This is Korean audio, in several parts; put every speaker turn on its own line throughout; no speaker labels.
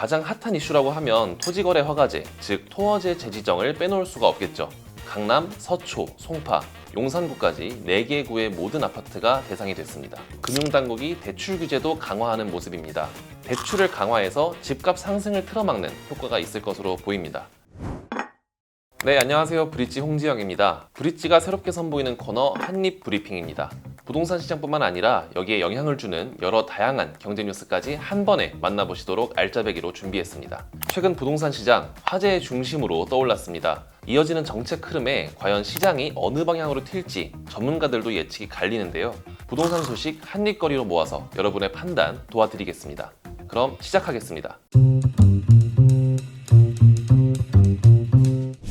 가장 핫한 이슈라고 하면 토지거래 허가제, 즉 토어제 재지정을 빼놓을 수가 없겠죠. 강남, 서초, 송파, 용산구까지 4개 구의 모든 아파트가 대상이 됐습니다. 금융당국이 대출 규제도 강화하는 모습입니다. 대출을 강화해서 집값 상승을 틀어막는 효과가 있을 것으로 보입니다. 네, 안녕하세요. 브릿지 홍지영입니다. 브릿지가 새롭게 선보이는 코너 한입 브리핑입니다. 부동산 시장뿐만 아니라 여기에 영향을 주는 여러 다양한 경제 뉴스까지 한 번에 만나보시도록 알짜배기로 준비했습니다. 최근 부동산 시장 화제의 중심으로 떠올랐습니다. 이어지는 정책 흐름에 과연 시장이 어느 방향으로 튈지 전문가들도 예측이 갈리는데요. 부동산 소식 한입거리로 모아서 여러분의 판단 도와드리겠습니다. 그럼 시작하겠습니다.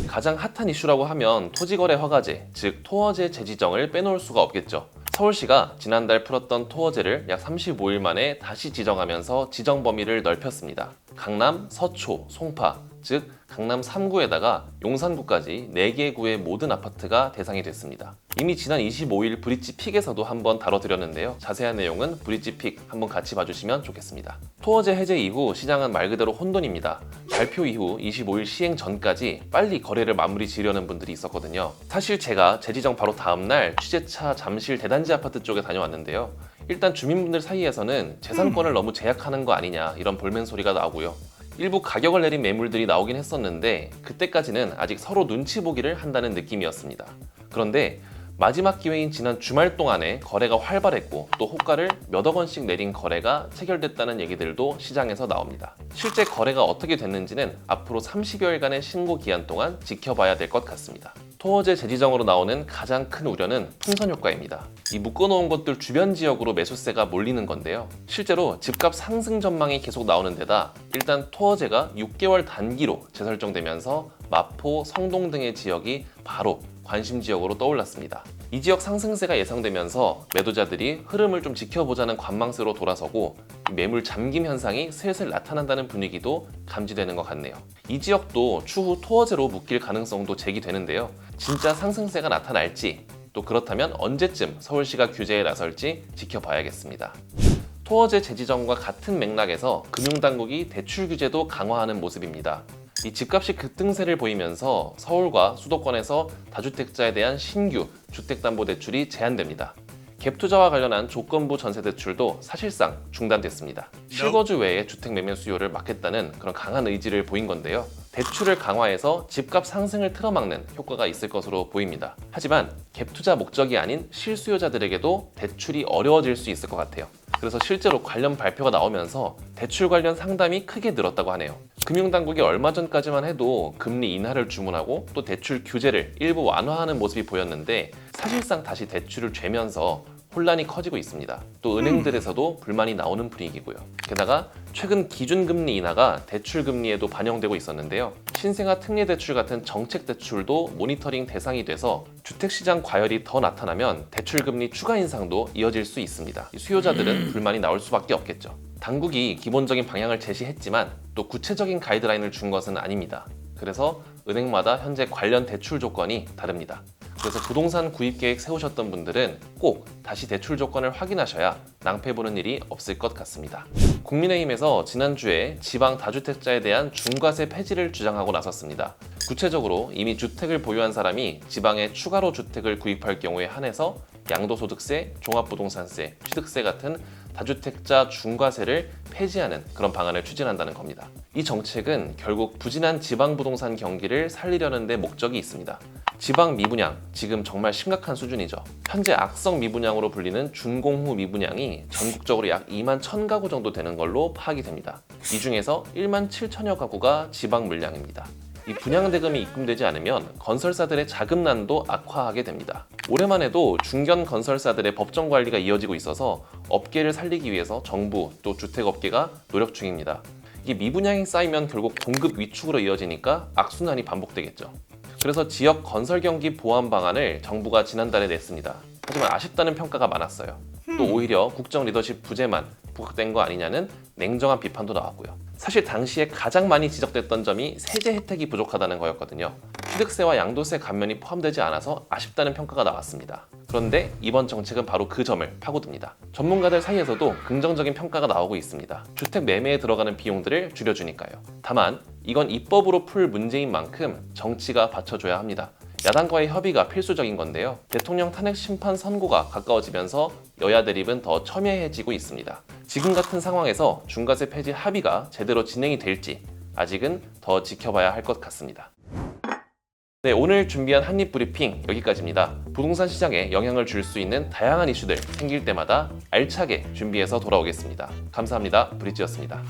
가장 핫한 이슈라고 하면 토지거래 허가제, 즉 토어제 재지정을 빼놓을 수가 없겠죠. 서울시가 지난달 풀었던 토어제를 약 35일 만에 다시 지정하면서 지정 범위를 넓혔습니다. 강남, 서초, 송파, 즉 강남 3구에다가 용산구까지 4개 구의 모든 아파트가 대상이 됐습니다. 이미 지난 25일 브릿지 픽에서도 한번 다뤄드렸는데요. 자세한 내용은 브릿지 픽 한번 같이 봐주시면 좋겠습니다. 토어제 해제 이후 시장은 말 그대로 혼돈입니다. 발표 이후 25일 시행 전까지 빨리 거래를 마무리 지으려는 분들이 있었거든요. 사실 제가 재지정 바로 다음날 취재차 잠실 대단지 아파트 쪽에 다녀왔는데요. 일단 주민분들 사이에서는 재산권을 너무 제약하는 거 아니냐 이런 볼멘 소리가 나오고요. 일부 가격을 내린 매물들이 나오긴 했었는데 그때까지는 아직 서로 눈치 보기를 한다는 느낌이었습니다. 그런데 마지막 기회인 지난 주말 동안에 거래가 활발했고 또 호가를 몇억 원씩 내린 거래가 체결됐다는 얘기들도 시장에서 나옵니다. 실제 거래가 어떻게 됐는지는 앞으로 30여일간의 신고 기한 동안 지켜봐야 될 것 같습니다. 토어제 재지정으로 나오는 가장 큰 우려는 풍선 효과입니다. 이 묶어놓은 것들 주변 지역으로 매수세가 몰리는 건데요. 실제로 집값 상승 전망이 계속 나오는 데다 일단 토어제가 6개월 단기로 재설정되면서 마포, 성동 등의 지역이 바로 관심 지역으로 떠올랐습니다. 이 지역 상승세가 예상되면서 매도자들이 흐름을 좀 지켜보자는 관망세로 돌아서고 매물 잠김 현상이 슬슬 나타난다는 분위기도 감지되는 것 같네요. 이 지역도 추후 토어제로 묶일 가능성도 제기되는데요. 진짜 상승세가 나타날지 또 그렇다면 언제쯤 서울시가 규제에 나설지 지켜봐야겠습니다. 토어제 재지정과 같은 맥락에서 금융당국이 대출 규제도 강화하는 모습입니다. 이 집값이 급등세를 보이면서 서울과 수도권에서 다주택자에 대한 신규 주택담보대출이 제한됩니다. 갭투자와 관련한 조건부 전세대출도 사실상 중단됐습니다. 실거주 외에 주택 매매 수요를 막겠다는 그런 강한 의지를 보인 건데요. 대출을 강화해서 집값 상승을 틀어막는 효과가 있을 것으로 보입니다. 하지만 갭투자 목적이 아닌 실수요자들에게도 대출이 어려워질 수 있을 것 같아요. 그래서 실제로 관련 발표가 나오면서 대출 관련 상담이 크게 늘었다고 하네요. 금융당국이 얼마 전까지만 해도 금리 인하를 주문하고 또 대출 규제를 일부 완화하는 모습이 보였는데 사실상 다시 대출을 죄면서 혼란이 커지고 있습니다. 또 은행들에서도 불만이 나오는 분위기고요. 게다가 최근 기준금리 인하가 대출금리에도 반영되고 있었는데요. 신생아 특례대출 같은 정책대출도 모니터링 대상이 돼서 주택시장 과열이 더 나타나면 대출금리 추가 인상도 이어질 수 있습니다. 수요자들은 불만이 나올 수밖에 없겠죠. 당국이 기본적인 방향을 제시했지만 또 구체적인 가이드라인을 준 것은 아닙니다. 그래서 은행마다 현재 관련 대출 조건이 다릅니다. 그래서 부동산 구입 계획 세우셨던 분들은 꼭 다시 대출 조건을 확인하셔야 낭패 보는 일이 없을 것 같습니다. 국민의힘에서 지난주에 지방 다주택자에 대한 중과세 폐지를 주장하고 나섰습니다. 구체적으로 이미 주택을 보유한 사람이 지방에 추가로 주택을 구입할 경우에 한해서 양도소득세, 종합부동산세, 취득세 같은 다주택자 중과세를 폐지하는 그런 방안을 추진한다는 겁니다. 이 정책은 결국 부진한 지방 부동산 경기를 살리려는 데 목적이 있습니다. 지방 미분양, 지금 정말 심각한 수준이죠. 현재 악성 미분양으로 불리는 준공후 미분양이 전국적으로 약 2만 1,000가구 정도 되는 걸로 파악이 됩니다. 이 중에서 1만 7천여 가구가 지방 물량입니다. 이 분양대금이 입금되지 않으면 건설사들의 자금난도 악화하게 됩니다. 올해만 해도 중견 건설사들의 법정 관리가 이어지고 있어서 업계를 살리기 위해서 정부 또 주택업계가 노력 중입니다. 이게 미분양이 쌓이면 결국 공급 위축으로 이어지니까 악순환이 반복되겠죠. 그래서 지역 건설 경기 보완 방안을 정부가 지난달에 냈습니다. 하지만 아쉽다는 평가가 많았어요. 또 오히려 국정 리더십 부재만 부각된 거 아니냐는 냉정한 비판도 나왔고요. 사실 당시에 가장 많이 지적됐던 점이 세제 혜택이 부족하다는 거였거든요. 취득세와 양도세 감면이 포함되지 않아서 아쉽다는 평가가 나왔습니다. 그런데 이번 정책은 바로 그 점을 파고듭니다. 전문가들 사이에서도 긍정적인 평가가 나오고 있습니다. 주택 매매에 들어가는 비용들을 줄여주니까요. 다만 이건 입법으로 풀 문제인 만큼 정치가 받쳐줘야 합니다. 야당과의 협의가 필수적인 건데요. 대통령 탄핵 심판 선고가 가까워지면서 여야 대립은 더 첨예해지고 있습니다. 지금 같은 상황에서 중과세 폐지 합의가 제대로 진행이 될지 아직은 더 지켜봐야 할 것 같습니다. 네, 오늘 준비한 한입브리핑 여기까지입니다. 부동산 시장에 영향을 줄 수 있는 다양한 이슈들 생길 때마다 알차게 준비해서 돌아오겠습니다. 감사합니다. 브릿지였습니다.